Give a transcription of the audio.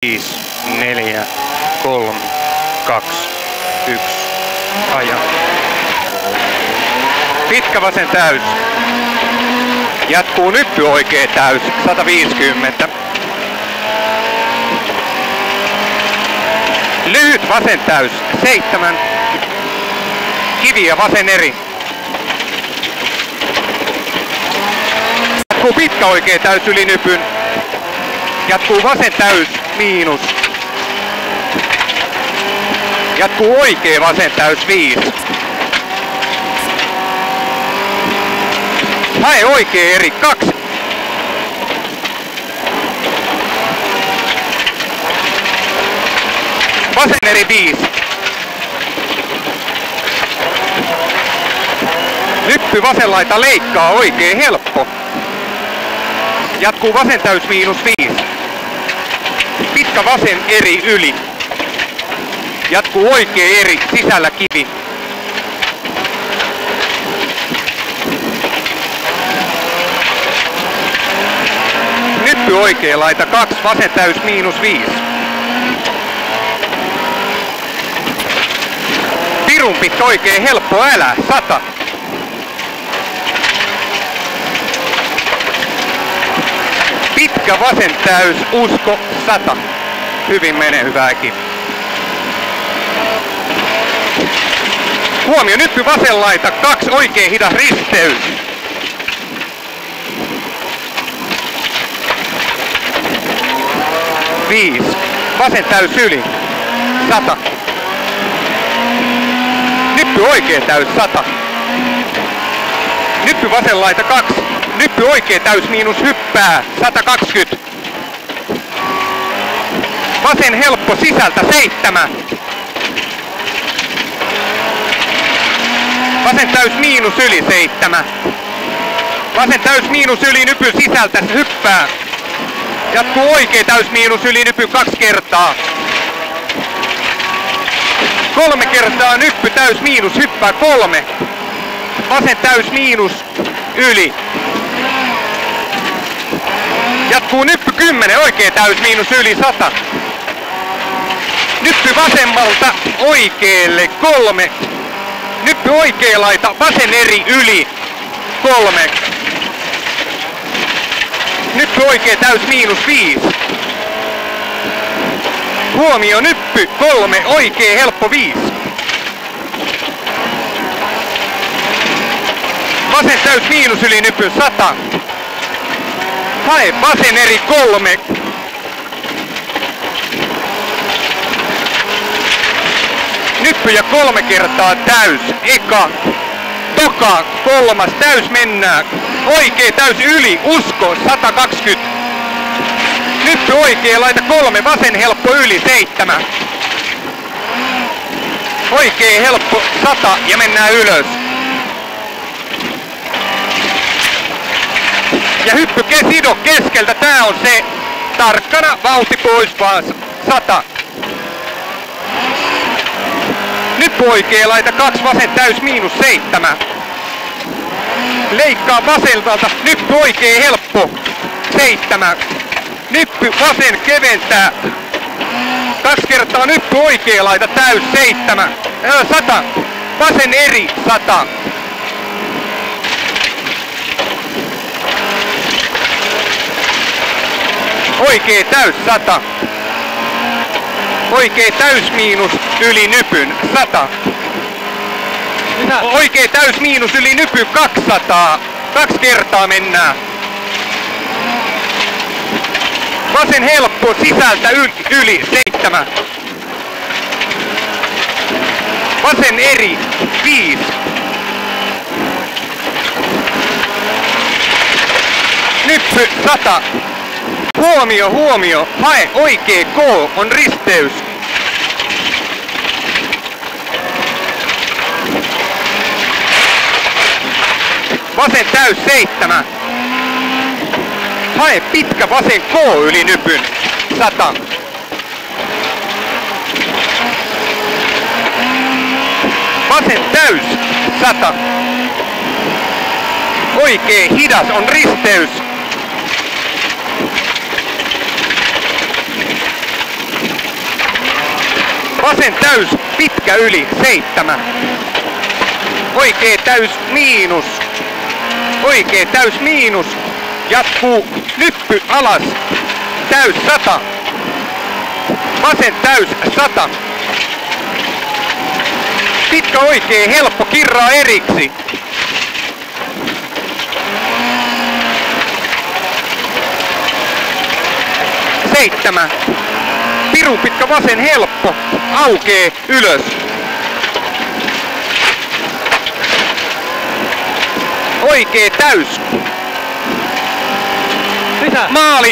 5, 4, 3, 2, 1, aja. Pitkä vasen täys. Jatkuu nyppy oikea täys, 150. Lyhyt vasen täys, 7. Kivi ja vasen eri. Jatkuu pitkä oikea täys yli nypyn. Jatkuu vasen täys, miinus. Jatkuu oikea vasen täys, 5. Hae oikea eri, 2. Vasen eri, 5. Nyppy vasen laita leikkaa oikea, helppo. Jatkuu vasen täys, miinus 5. Pitkä vasen eri yli. Jatkuu oikea eri, sisällä kivi. Nyppy oikea laita 2, vasen täys, miinus 5. Pirumpit oikea, helppo, älä, 100. Pitkä vasen täys, usko, 100. Hyvin menee, hyvääkin. Huomio, nyppy vasen laita, 2, oikea hidas risteys. Viis. Vasen täys yli, 100. Nyppy oikea täys, 100. Nyppy vasen laita, 2. Nyppy oikea täys, miinus hyppää, 120. Vasen helppo sisältä, 7. Vasen täys miinus yli, 7. Vasen täys miinus yli, nypy sisältä, hyppää. Jatkuu oikea täys miinus yli, nypy 2 kertaa. 3 kertaa nyppy täys miinus, hyppää, 3. Vasen täys miinus yli. Jatkuu nyppy 10, oikea täys miinus yli, 100. Nyppy vasemmalta oikealle, 3. Nyppy oikea laita, vasen eri yli, 3. Nyppy oikea täys miinus 5. Huomio, nyppy 3, oikea helppo, 5. Vasen täys miinus yli, nyppy 100. Hae vasen eri, 3. Nyppyjä 3 kertaa täys, eka, toka, 3, täys mennään. Oikea täys yli, usko, 120. Nyppy oikea laita 3, vasen helppo yli, 7. Oikea helppo, 100 ja mennään ylös. Ja hyppy sido keskeltä, tää on se. Tarkkana, vauhti pois vaan, 100. Nyppy oikea laita 2, vasen täys miinus 7. Leikkaa vaselta, nyppy oikea helppo, 7. Nyppy vasen keventää. 2 kertaa nyppy oikea laita täys, 7. 100. Vasen eri, 100. Oikea täys, 100. Oikea täys miinus yli nypyn, 100. Oikea täys miinus yli nypyn, 200. 2 kertaa mennään. Vasen helppo sisältä yli, 7. Vasen eri, 5. Nyppy 100. Huomio, huomio, hae oikea K on risteys. Vasen täys, 7. Hae pitkä vasen K yli nypyn, 100. Vasen täys, 100. Oikea hidas on risteys. Vasen täys, pitkä yli, 7. Oikee täys, miinus. Oikee täys, miinus. Jatkuu, nyppy alas. Täys, 100. Vasen täys, 100. Pitkä oikee, helppo, kirraa eriksi. 7. Pirun pitkä vasen, helppo. Aukee, ylös. Oikee täys. Lisää. Maali,